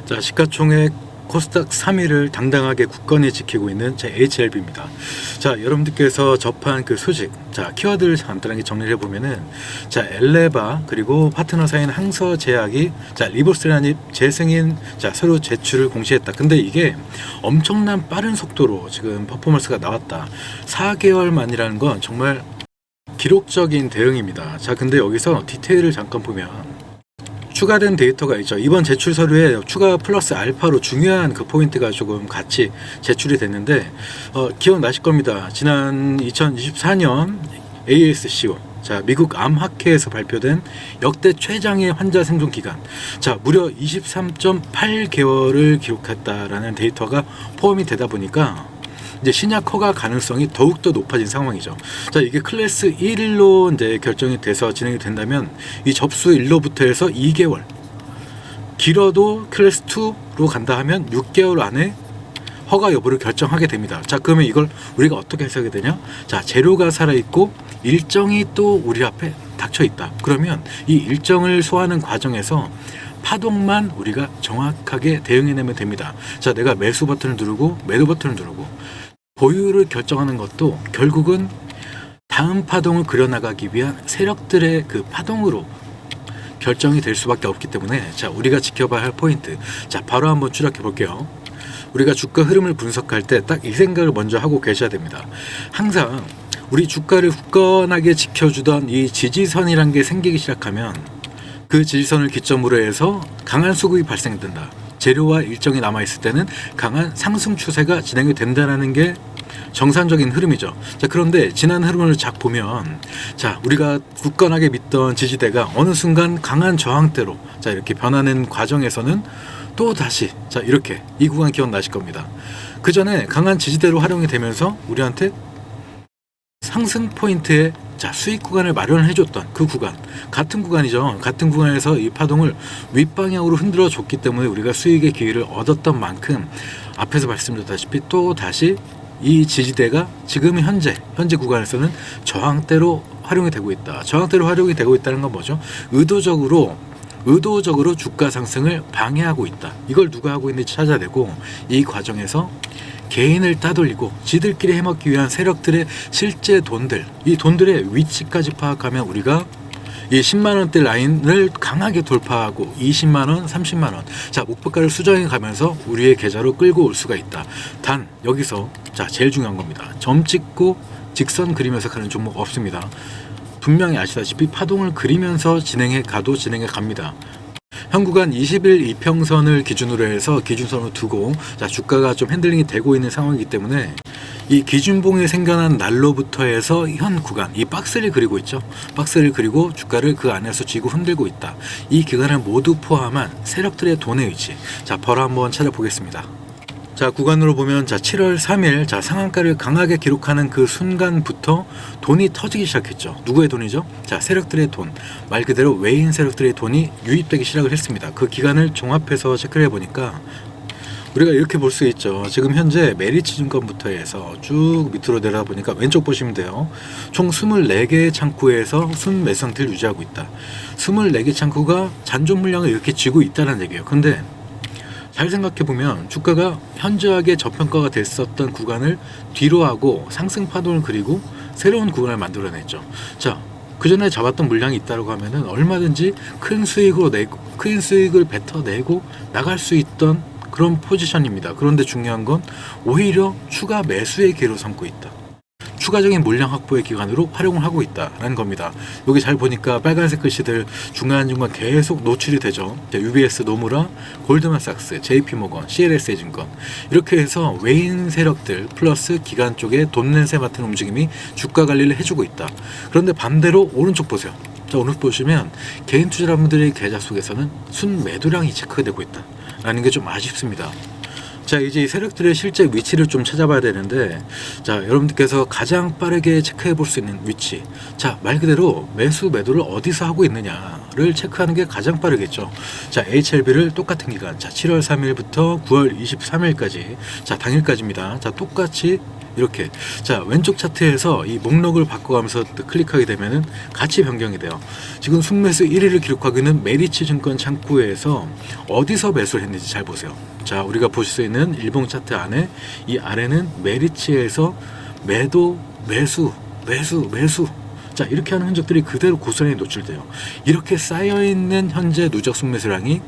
자, 시가총액 코스닥 3위를 당당하게 굳건히 지키고 있는 제 HLB입니다. 자, 여러분들께서 접한 그 소식, 자, 키워드를 간단하게 정리를 해보면은, 자, 엘레바 그리고 파트너사인 항서제약이 자, 리보스라닙 재승인 자, 서류 제출을 공시했다. 근데 이게 엄청난 빠른 속도로 지금 퍼포먼스가 나왔다. 4개월 만이라는 건 정말 기록적인 대응입니다. 자, 근데 여기서 디테일을 잠깐 보면 추가된 데이터가 있죠. 이번 제출 서류에 추가 플러스 알파로 중요한 그 포인트가 조금 같이 제출이 됐는데, 기억나실 겁니다. 지난 2024년 ASCO, 자, 미국 암학회에서 발표된 역대 최장의 환자 생존 기간, 자, 무려 23.8개월을 기록했다라는 데이터가 포함이 되다 보니까 이제 신약 허가 가능성이 더욱더 높아진 상황이죠. 자, 이게 클래스 1로 이제 결정이 돼서 진행이 된다면 이 접수일로부터 해서 2개월, 길어도 클래스 2로 간다 하면 6개월 안에 허가 여부를 결정하게 됩니다. 자, 그러면 이걸 우리가 어떻게 해석이 되냐? 자, 재료가 살아있고 일정이 또 우리 앞에 닥쳐 있다. 그러면 이 일정을 소화하는 과정에서 파동만 우리가 정확하게 대응해내면 됩니다. 자, 내가 매수 버튼을 누르고 매도 버튼을 누르고 보유를 결정하는 것도 결국은 다음 파동을 그려나가기 위한 세력들의 그 파동으로 결정이 될 수밖에 없기 때문에, 자, 우리가 지켜봐야 할 포인트, 자, 바로 한번 추락해 볼게요. 우리가 주가 흐름을 분석할 때 딱 이 생각을 먼저 하고 계셔야 됩니다. 항상 우리 주가를 굳건하게 지켜주던 이 지지선이란 게 생기기 시작하면 그 지지선을 기점으로 해서 강한 수급이 발생된다. 재료와 일정이 남아있을 때는 강한 상승 추세가 진행이 된다는 게 정상적인 흐름이죠. 자, 그런데 지난 흐름을 쫙 보면, 자, 우리가 굳건하게 믿던 지지대가 어느 순간 강한 저항대로 자, 이렇게 변하는 과정에서는 또 다시, 자, 이렇게 이 구간 기억나실 겁니다. 그 전에 강한 지지대로 활용이 되면서 우리한테 상승 포인트의 자, 수익 구간을 마련해 줬던 그 구간, 같은 구간이죠. 같은 구간에서 이 파동을 윗방향으로 흔들어 줬기 때문에 우리가 수익의 기회를 얻었던 만큼, 앞에서 말씀드렸다시피 또 다시 이 지지대가 지금 현재 구간에서는 저항대로 활용이 되고 있다. 저항대로 활용이 되고 있다는 건 뭐죠? 의도적으로 주가 상승을 방해하고 있다. 이걸 누가 하고 있는지 찾아내고 이 과정에서 개인을 따돌리고 지들끼리 해먹기 위한 세력들의 실제 돈들, 이 돈들의 위치까지 파악하면 우리가 이 10만원대 라인을 강하게 돌파하고 20만원, 30만원, 자, 목표가를 수정해 가면서 우리의 계좌로 끌고 올 수가 있다. 단 여기서 자, 제일 중요한 겁니다. 점 찍고 직선 그리면서 가는 종목 없습니다. 분명히 아시다시피 파동을 그리면서 진행해 갑니다. 현 구간 20일 이평선을 기준으로 해서 기준선을 두고, 자, 주가가 좀 핸들링이 되고 있는 상황이기 때문에 이 기준봉이 생겨난 날로부터 해서 현 구간, 이 박스를 그리고 있죠. 박스를 그리고 주가를 그 안에서 쥐고 흔들고 있다. 이 기간을 모두 포함한 세력들의 돈의 위치, 자, 바로 한번 찾아보겠습니다. 자, 구간으로 보면, 자, 7월 3일 자, 상한가를 강하게 기록하는 그 순간부터 돈이 터지기 시작했죠. 누구의 돈이죠? 자, 세력들의 돈, 말 그대로 외인 세력들의 돈이 유입되기 시작을 했습니다. 그 기간을 종합해서 체크를 해보니까 우리가 이렇게 볼 수 있죠. 지금 현재 메리츠 증권부터 해서 쭉 밑으로 내려다 보니까 왼쪽 보시면 돼요. 총 24개의 창구에서 순매수 상태를 유지하고 있다. 24개 창구가 잔존 물량을 이렇게 쥐고 있다는 얘기예요. 근데 잘 생각해보면 주가가 현저하게 저평가가 됐었던 구간을 뒤로 하고 상승 파동을 그리고 새로운 구간을 만들어냈죠. 자, 그 전에 잡았던 물량이 있다고 하면은 얼마든지 큰 수익을 뱉어내고 나갈 수 있던 그런 포지션입니다. 그런데 중요한 건 오히려 추가 매수의 기회로 삼고 있다. 추가적인 물량 확보의 기간으로 활용을 하고 있다라는 겁니다. 여기 잘 보니까 빨간색 글씨들 중간중간 계속 노출이 되죠. UBS, 노무라, 골드만삭스, JP모건, CLSA 증권, 이렇게 해서 외인 세력들 플러스 기관 쪽에 돈 냄새 맡은 움직임이 주가 관리를 해주고 있다. 그런데 반대로 오른쪽 보세요. 자, 오른쪽 보시면 개인 투자자분들의 계좌 속에서는 순매도량이 체크되고 있다 라는 게 좀 아쉽습니다. 자, 이제 이 세력들의 실제 위치를 좀 찾아봐야 되는데, 자, 여러분들께서 가장 빠르게 체크해 볼 수 있는 위치, 자, 말 그대로 매수 매도를 어디서 하고 있느냐를 체크하는 게 가장 빠르겠죠. 자, HLB를 똑같은 기간, 자, 7월 3일부터 9월 23일까지, 자, 당일까지입니다. 자, 똑같이 이렇게. 자, 왼쪽 차트에서 이 목록을 바꿔가면서 또 클릭하게 되면은 같이 변경이 돼요. 지금 순매수 1위를 기록하고 있는 메리츠 증권 창구에서 어디서 매수를 했는지 잘 보세요. 자, 우리가 보실 수 있는 일봉 차트 안에 이 아래는 메리츠에서 매도, 매수, 매수, 매수. 자, 이렇게 하는 흔적들이 그대로 고스란히 노출돼요. 이렇게 쌓여있는 현재 누적 순매수량이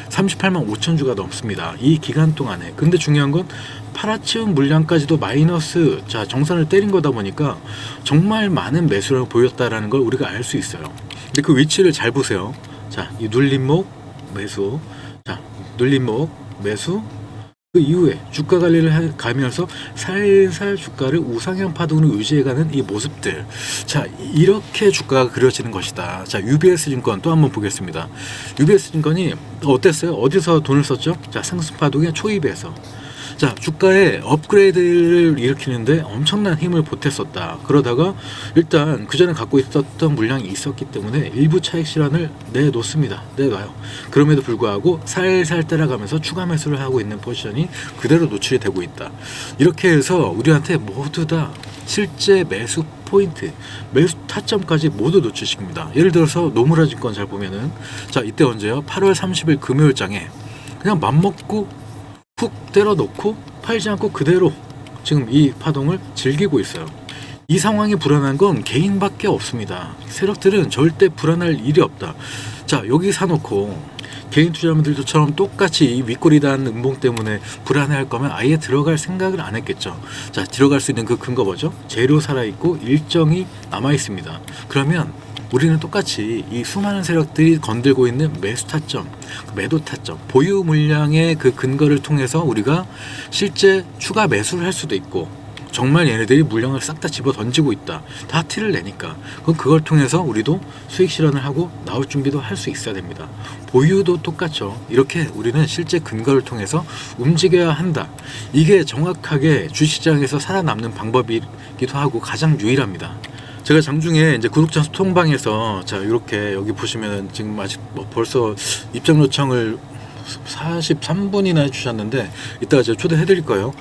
38만 5천 주가 넘습니다. 이 기간 동안에. 근데 중요한 건 팔아치운 물량까지도 마이너스, 자, 정산을 때린 거다 보니까 정말 많은 매수량을 보였다라는 걸 우리가 알 수 있어요. 근데 그 위치를 잘 보세요. 자, 이 눌림목 매수, 자, 눌림목 매수. 그 이후에 주가 관리를 가면서 살살 주가를 우상향 파동으로 유지해가는 이 모습들. 자, 이렇게 주가가 그려지는 것이다. 자, UBS 증권 또 한번 보겠습니다. UBS 증권이 어땠어요? 어디서 돈을 썼죠? 자, 상승 파동의 초입에서. 자, 주가의 업그레이드를 일으키는데 엄청난 힘을 보탰었다. 그러다가 일단 그 전에 갖고 있었던 물량이 있었기 때문에 일부 차익 실현을 내놓습니다. 내놔요. 그럼에도 불구하고 살살 따라가면서 추가 매수를 하고 있는 포지션이 그대로 노출이 되고 있다. 이렇게 해서 우리한테 모두 다 실제 매수 포인트, 매수 타점까지 모두 노출시킵니다. 예를 들어서 노무라 증권 잘 보면은, 자, 이때 언제요? 8월 30일 금요일장에 그냥 맘먹고 푹 때려 놓고 팔지 않고 그대로 지금 이 파동을 즐기고 있어요. 이 상황이 불안한 건 개인밖에 없습니다. 세력들은 절대 불안할 일이 없다. 자, 여기 사놓고 개인 투자자들처럼 똑같이 이 윗골이 닿은 음봉 때문에 불안해할 거면 아예 들어갈 생각을 안 했겠죠. 자, 들어갈 수 있는 그 근거 뭐죠? 재료 살아있고 일정이 남아있습니다. 그러면 우리는 똑같이 이 수많은 세력들이 건들고 있는 매수 타점, 매도 타점, 보유 물량의 그 근거를 통해서 우리가 실제 추가 매수를 할 수도 있고, 정말 얘네들이 물량을 싹 다 집어 던지고 있다. 다 티를 내니까. 그럼 그걸 통해서 우리도 수익 실현을 하고 나올 준비도 할 수 있어야 됩니다. 보유도 똑같죠. 이렇게 우리는 실제 근거를 통해서 움직여야 한다. 이게 정확하게 주식시장에서 살아남는 방법이기도 하고 가장 유일합니다. 제가 장중에 이제 구독자 소통방에서, 자, 이렇게 여기 보시면 지금 아직 벌써 입장 요청을 43분이나 해주셨는데 이따가 제가 초대해 드릴 거예요.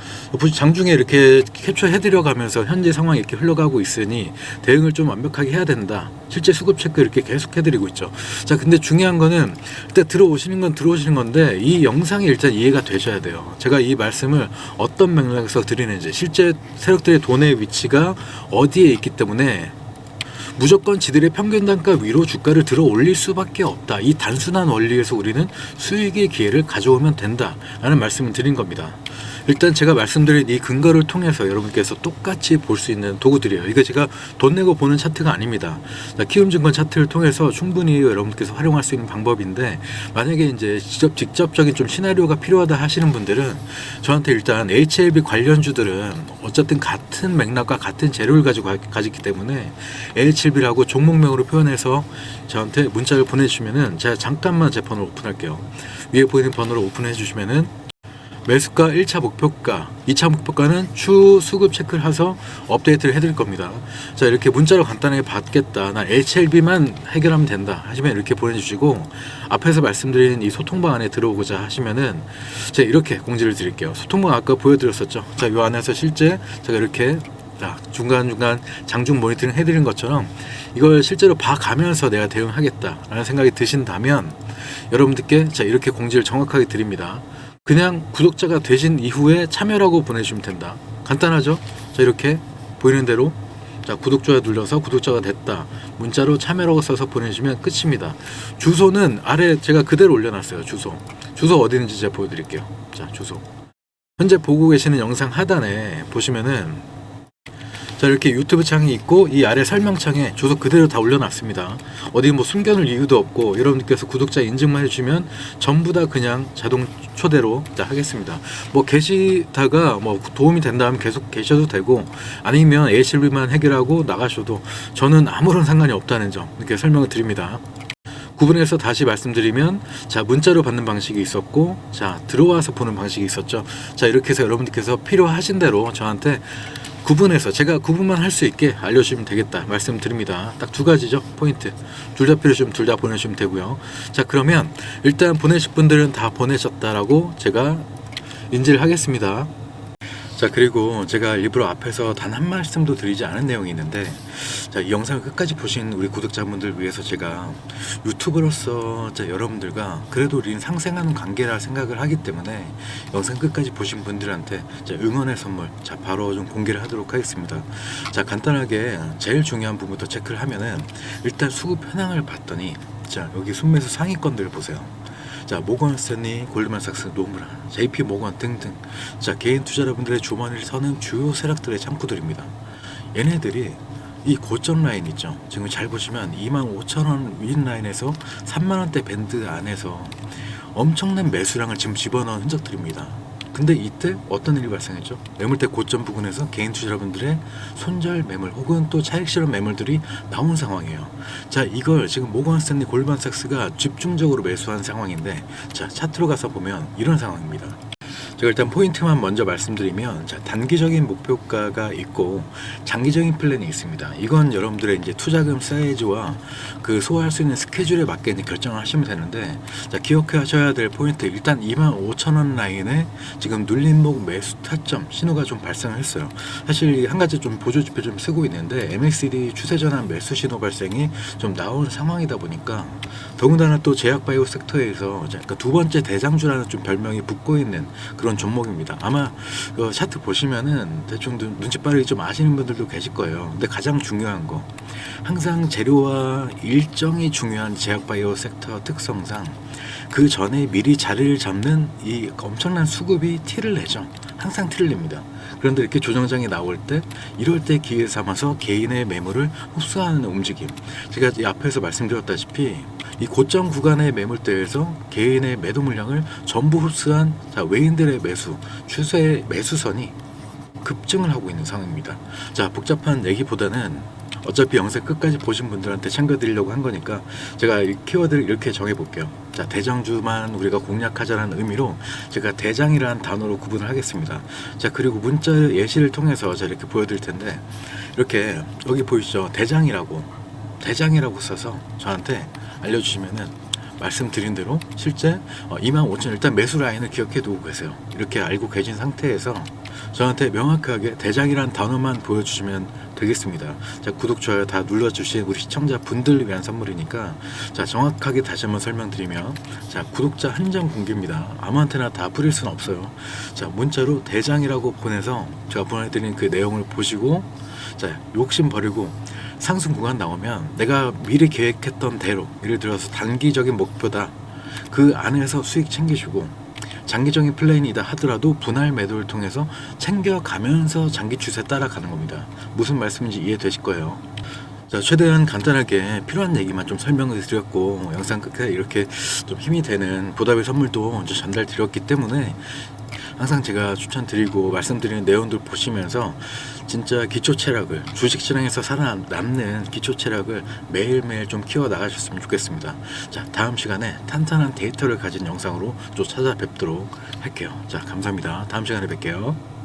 장중에 이렇게 캡처해 드려 가면서 현재 상황이 이렇게 흘러가고 있으니 대응을 좀 완벽하게 해야 된다. 실제 수급 체크 이렇게 계속 해드리고 있죠. 자, 근데 중요한 거는 일단 들어오시는 건 들어오시는 건데 이 영상이 일단 이해가 되셔야 돼요. 제가 이 말씀을 어떤 맥락에서 드리는지, 실제 세력들의 돈의 위치가 어디에 있기 때문에 무조건 지들의 평균 단가 위로 주가를 들어 올릴 수밖에 없다. 이 단순한 원리에서 우리는 수익의 기회를 가져오면 된다라는 말씀을 드린 겁니다. 일단 제가 말씀드린 이 근거를 통해서 여러분께서 똑같이 볼 수 있는 도구들이에요. 이거 제가 돈 내고 보는 차트가 아닙니다. 키움증권 차트를 통해서 충분히 여러분께서 활용할 수 있는 방법인데, 만약에 이제 직접적인 좀 시나리오가 필요하다 하시는 분들은 저한테 일단 HLB 관련주들은 어쨌든 같은 맥락과 같은 재료를 가지고 가지기 때문에 HLB라고 종목명으로 표현해서 저한테 문자를 보내주시면은 제가 잠깐만 제 번호를 오픈할게요. 위에 보이는 번호를 오픈해 주시면은 매수가 1차 목표가, 2차 목표가는 추 수급 체크를 해서 업데이트를 해드릴 겁니다. 자, 이렇게 문자로 간단하게 받겠다, 나 HLB만 해결하면 된다 하시면 이렇게 보내주시고, 앞에서 말씀드린 이 소통방 안에 들어오고자 하시면은 제가 이렇게 공지를 드릴게요. 소통방 아까 보여드렸었죠. 자, 이 안에서 실제 제가 이렇게 중간중간 장중 모니터링 해드린 것처럼 이걸 실제로 봐가면서 내가 대응하겠다라는 생각이 드신다면 여러분들께 자, 이렇게 공지를 정확하게 드립니다. 그냥 구독자가 되신 이후에 참여라고 보내주시면 된다. 간단하죠? 자, 이렇게 보이는 대로, 자, 구독, 좋아요 눌러서 구독자가 됐다, 문자로 참여라고 써서 보내주시면 끝입니다. 주소는 아래 제가 그대로 올려놨어요. 주소 어디 있는지 제가 보여드릴게요. 자, 주소 현재 보고 계시는 영상 하단에 보시면은, 자, 이렇게 유튜브 창이 있고 이 아래 설명창에 주소 그대로 다 올려놨습니다. 어디 뭐 숨겨놓을 이유도 없고 여러분들께서 구독자 인증만 해주시면 전부 다 그냥 자동 초대로 하겠습니다. 뭐 계시다가 뭐 도움이 된다면 계속 계셔도 되고, 아니면 HLB만 해결하고 나가셔도 저는 아무런 상관이 없다는 점 이렇게 설명을 드립니다. 구분해서 다시 말씀드리면, 자, 문자로 받는 방식이 있었고, 자, 들어와서 보는 방식이 있었죠. 자, 이렇게 해서 여러분들께서 필요하신 대로 저한테 구분해서 제가 구분만 할 수 있게 알려주시면 되겠다 말씀드립니다. 딱 두 가지죠, 포인트. 둘 다 필요하시면 둘 다 보내주시면 되고요. 자, 그러면 일단 보내실 분들은 다 보내셨다라고 제가 인지를 하겠습니다. 자, 그리고 제가 일부러 앞에서 단 한 말씀도 드리지 않은 내용이 있는데, 자, 이 영상을 끝까지 보신 우리 구독자분들 위해서 제가 유튜버로서 여러분들과 그래도 우리는 상생하는 관계라 생각을 하기 때문에 영상 끝까지 보신 분들한테 응원의 선물 바로 좀 공개를 하도록 하겠습니다. 자, 간단하게 제일 중요한 부분부터 체크를 하면은 일단 수급 현황을 봤더니, 자, 여기 순매수 상위권들을 보세요. 자, 모건 스탠리, 골드만삭스, 노무라, JP 모건 등등, 자, 개인 투자자분들의 주머니를 서는 주요 세력들의 창구들입니다. 얘네들이 이 고점 라인 있죠. 지금 잘 보시면 25,000원 윈 라인에서 3만원대 밴드 안에서 엄청난 매수량을 지금 집어넣은 흔적들입니다. 근데 이때 어떤 일이 발생했죠? 매물대 고점 부근에서 개인 투자자분들의 손절 매물 혹은 또 차익 실현 매물들이 나온 상황이에요. 자, 이걸 지금 모건 스탠리, 골드만삭스가 집중적으로 매수한 상황인데, 자, 차트로 가서 보면 이런 상황입니다. 제가 일단 포인트만 먼저 말씀드리면, 자, 단기적인 목표가가 있고 장기적인 플랜이 있습니다. 이건 여러분들의 이제 투자금 사이즈와 그 소화할 수 있는 스케줄에 맞게 이제 결정을 하시면 되는데, 자, 기억하셔야 될 포인트, 일단 25,000원 라인에 지금 눌림목 매수 타점 신호가 좀 발생을 했어요. 사실 한 가지 좀 보조 지표 좀 쓰고 있는데, MACD 추세 전환 매수 신호 발생이 좀 나온 상황이다 보니까, 더군다나 또 제약바이오 섹터에서 두 번째 대장주라는 좀 별명이 붙고 있는 그런 종목입니다. 아마 그 차트 보시면은 대충 눈치 빠르게 좀 아시는 분들도 계실 거예요. 근데 가장 중요한 거, 항상 재료와 일정이 중요한 제약바이오 섹터 특성상 그 전에 미리 자리를 잡는 이 엄청난 수급이 티를 내죠. 항상 티를 냅니다. 그런데 이렇게 조정장이 나올 때, 이럴 때 기회 삼아서 개인의 매물을 흡수하는 움직임, 제가 이 앞에서 말씀드렸다시피 이 고점 구간의 매물대에서 개인의 매도 물량을 전부 흡수한, 자, 외인들의 매수 추세 매수선이 급증을 하고 있는 상황입니다. 자, 복잡한 얘기보다는 어차피 영상 끝까지 보신 분들한테 챙겨드리려고 한 거니까 제가 이 키워드를 이렇게 정해볼게요. 자, 대장주만 우리가 공략하자는 의미로 제가 대장이라는 단어로 구분을 하겠습니다. 자, 그리고 문자 예시를 통해서 제가 이렇게 보여드릴 텐데, 이렇게 여기 보이시죠? 대장이라고 써서 저한테 알려주시면은 말씀드린 대로 실제 25,000 일단 매수 라인을 기억해 두고 계세요. 이렇게 알고 계신 상태에서 저한테 명확하게 대장이란 단어만 보여주시면 되겠습니다. 자, 구독, 좋아요 다 눌러주신 우리 시청자분들을 위한 선물이니까, 자, 정확하게 다시 한번 설명드리면, 자, 구독자 한정 공개입니다. 아무한테나 다 뿌릴 수는 없어요. 자, 문자로 대장이라고 보내서 제가 보내드린 그 내용을 보시고, 자, 욕심 버리고 상승 구간 나오면 내가 미리 계획했던 대로, 예를 들어서 단기적인 목표다, 그 안에서 수익 챙기시고, 장기적인 플랜이다 하더라도 분할 매도를 통해서 챙겨가면서 장기 추세 따라가는 겁니다. 무슨 말씀인지 이해되실 거예요. 자, 최대한 간단하게 필요한 얘기만 좀 설명을 드렸고, 영상 끝에 이렇게 좀 힘이 되는 보답의 선물도 이제 전달 드렸기 때문에 항상 제가 추천드리고 말씀드리는 내용들 보시면서 진짜 기초 체력을, 주식 시장에서 살아남는 기초 체력을 매일매일 좀 키워 나가셨으면 좋겠습니다. 자, 다음 시간에 탄탄한 데이터를 가진 영상으로 또 찾아뵙도록 할게요. 자, 감사합니다. 다음 시간에 뵐게요.